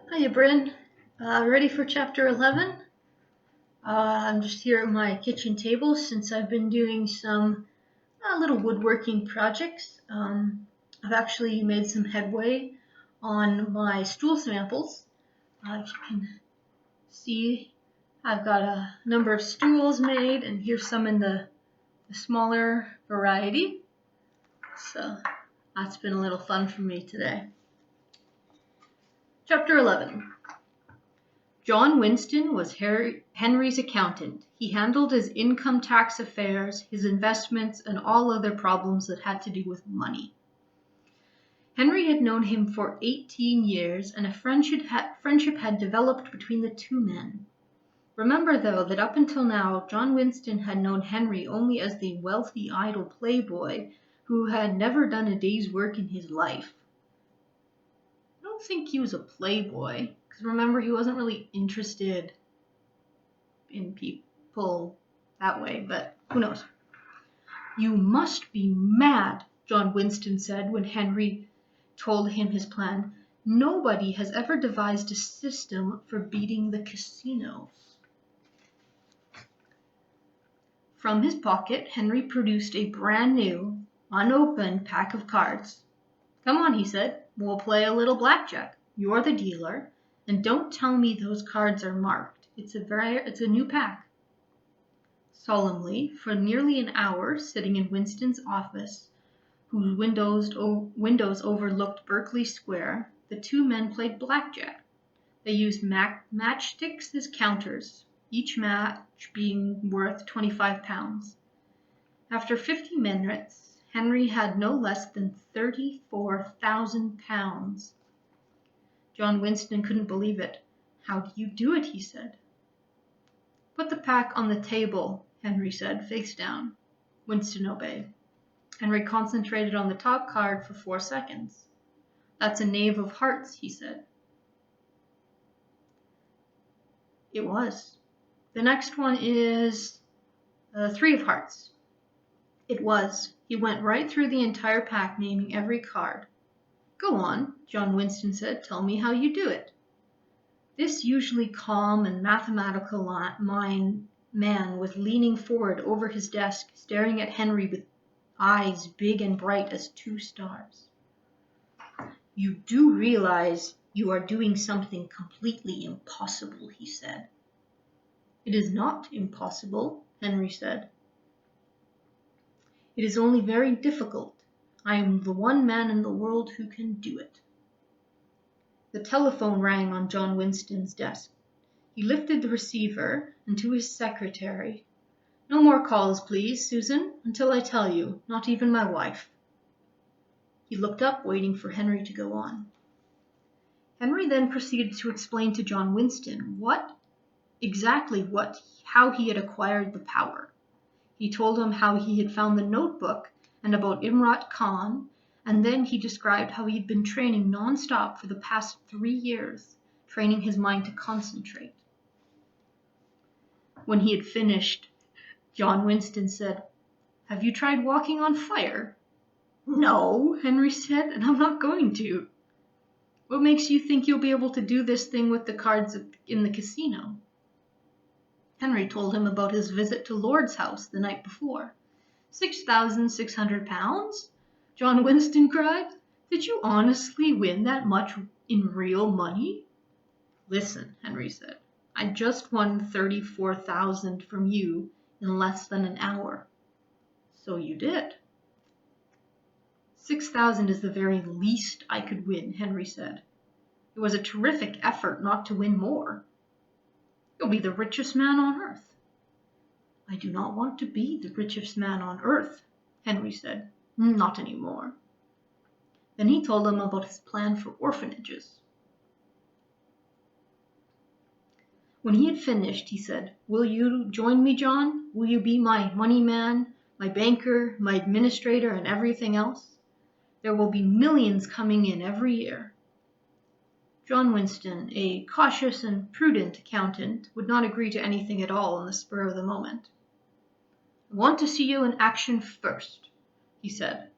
Hiya, Bryn. Ready for chapter 11? I'm just here at my kitchen table since I've been doing some little woodworking projects. I've actually made some headway on my stool samples. As you can see, I've got a number of stools made, and here's some in the smaller variety. So that's been a little fun for me today. Chapter 11. John Winston was Henry's accountant. He handled his income tax affairs, his investments, and all other problems that had to do with money. Henry had known him for 18 years, and a friendship had developed between the two men. Remember, though, that up until now, John Winston had known Henry only as the wealthy, idle playboy who had never done a day's work in his life. I don't think he was a playboy, because remember, he wasn't really interested in people that way, but who knows? You must be mad, John Winston said when Henry told him his plan. Nobody has ever devised a system for beating the casinos. From his pocket, Henry produced a brand new, unopened pack of cards. Come on, he said, we'll play a little blackjack. You're the dealer, and don't tell me those cards are marked. It's a new pack. Solemnly, for nearly an hour, sitting in Winston's office, whose windows overlooked Berkeley Square, the two men played blackjack. They used matchsticks as counters, each match being worth 25 pounds. After 50 minutes, Henry had no less than 34,000 pounds. John Winston couldn't believe it. How do you do it? He said. Put the pack on the table, Henry said, face down. Winston obeyed. Henry concentrated on the top card for 4 seconds. That's a knave of hearts, he said. It was. The next one is a 3 of hearts. It was. He went right through the entire pack, naming every card. Go on, John Winston said. Tell me how you do it. This usually calm and mathematical man was leaning forward over his desk, staring at Henry with eyes big and bright as 2 stars. You do realize you are doing something completely impossible, he said. It is not impossible, Henry said. It is only very difficult. I am the one man in the world who can do it. The telephone rang on John Winston's desk. He lifted the receiver and to his secretary. No more calls, please, Susan, until I tell you, not even my wife. He looked up, waiting for Henry to go on. Henry then proceeded to explain to John Winston how he had acquired the power. He told him how he had found the notebook and about Imrat Khan, and then he described how he'd been training non-stop for the past 3 years, training his mind to concentrate. When he had finished, John Winston said, Have you tried walking on fire? No, Henry said, and I'm not going to. What makes you think you'll be able to do this thing with the cards in the casino? Henry told him about his visit to Lord's house the night before. 6,600 pounds? John Winston cried. Did you honestly win that much in real money? Listen, Henry said. I just won 34,000 from you in less than an hour. So you did. 6,000 is the very least I could win, Henry said. It was a terrific effort not to win more. You'll be the richest man on earth. I do not want to be the richest man on earth, Henry said. Not anymore. Then he told him about his plan for orphanages. When he had finished, he said, Will you join me, John? Will you be my money man, my banker, my administrator, and everything else? There will be millions coming in every year. John Winston, a cautious and prudent accountant, would not agree to anything at all on the spur of the moment. I want to see you in action first, he said.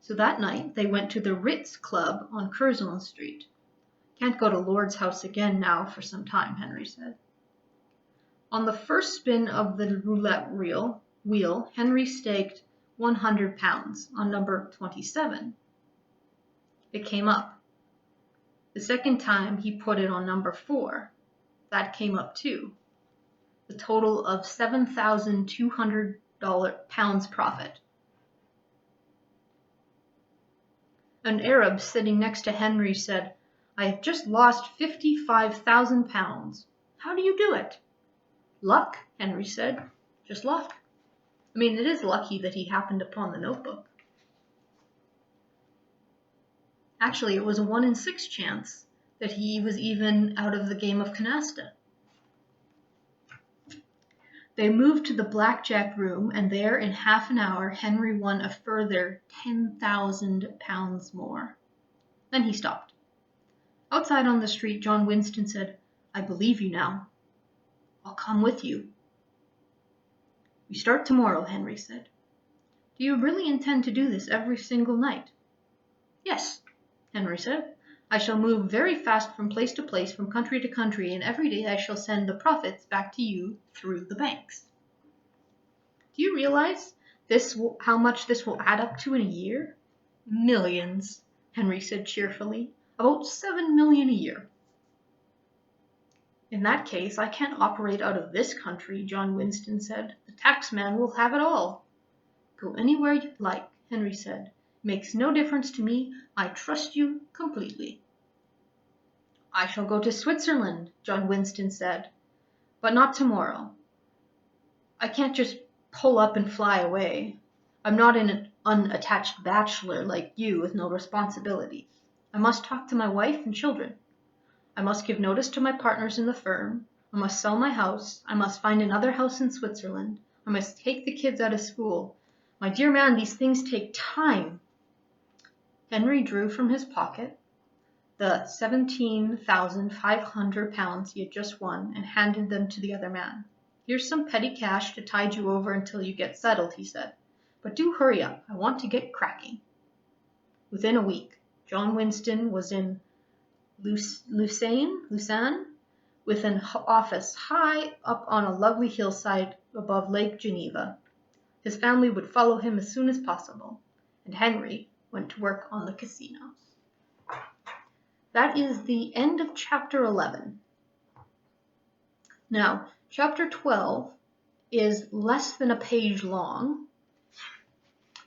So that night they went to the Ritz Club on Curzon Street. Can't go to Lord's house again now for some time, Henry said. On the first spin of the roulette wheel, Henry staked £100 on number 27. It came up. The second time he put it on number 4. That came up too. The total of £7,200 profit. An Arab sitting next to Henry said, "I have just lost £55,000. How do you do it?" "Luck," Henry said. "Just luck. I mean, it is lucky that he happened upon the notebook." Actually, it was a 1 in 6 chance that he was even out of the game of canasta. They moved to the blackjack room, and there in half an hour Henry won a further £10,000 more. Then he stopped. Outside on the street, John Winston said, "I believe you now. I'll come with you." "We start tomorrow," Henry said. "Do you really intend to do this every single night?" "Yes," Henry said. "I shall move very fast from place to place, from country to country, and every day I shall send the profits back to you through the banks." Do you realize how much this will add up to in a year? Millions, Henry said cheerfully. About 7 million a year. "In that case, I can't operate out of this country," John Winston said. "The taxman will have it all." "Go anywhere you like," Henry said. "Makes no difference to me. I trust you completely." "I shall go to Switzerland," John Winston said, "but not tomorrow. I can't just pull up and fly away. I'm not an unattached bachelor like you with no responsibilities. I must talk to my wife and children. I must give notice to my partners in the firm. I must sell my house. I must find another house in Switzerland. I must take the kids out of school. My dear man, these things take time." Henry drew from his pocket the £17,500 he had just won and handed them to the other man. "Here's some petty cash to tide you over until you get settled," he said. "But do hurry up. I want to get cracking." Within a week, John Winston was in Lausanne, with an office high up on a lovely hillside above Lake Geneva. His family would follow him as soon as possible, and Henry went to work on the casinos. That is the end of chapter 11. Now, chapter 12 is less than a page long,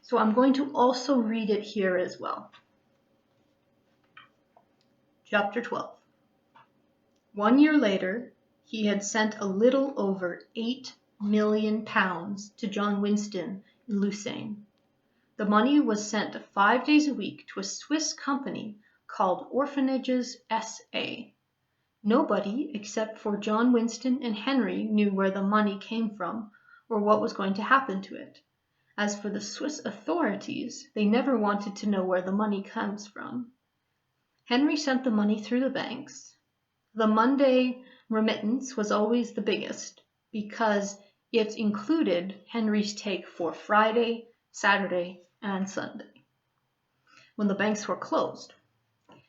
so I'm going to also read it here as well. Chapter 12. 1 year later, he had sent a little over £8 million to John Winston in Lausanne. The money was sent 5 days a week to a Swiss company called Orphanages S.A. Nobody except for John Winston and Henry knew where the money came from or what was going to happen to it. As for the Swiss authorities, they never wanted to know where the money comes from. Henry sent the money through the banks. The Monday remittance was always the biggest because it included Henry's take for Friday, Saturday, and Sunday, when the banks were closed.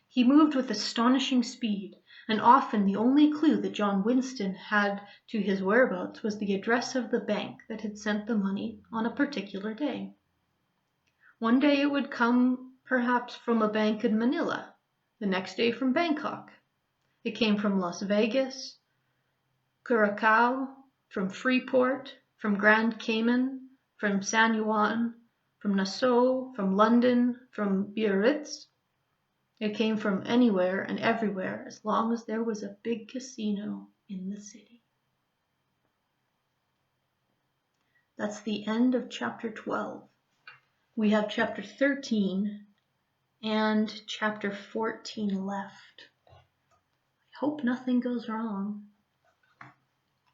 He moved with astonishing speed, and often the only clue that John Winston had to his whereabouts was the address of the bank that had sent the money on a particular day. One day it would come perhaps from a bank in Manila, the next day from Bangkok. It came from Las Vegas, Curacao, from Freeport, from Grand Cayman, from San Juan, from Nassau, from London, from Biarritz. It came from anywhere and everywhere as long as there was a big casino in the city. That's the end of chapter 12. We have chapter 13 and chapter 14 left. I hope nothing goes wrong.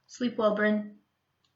Sleep well, Bryn.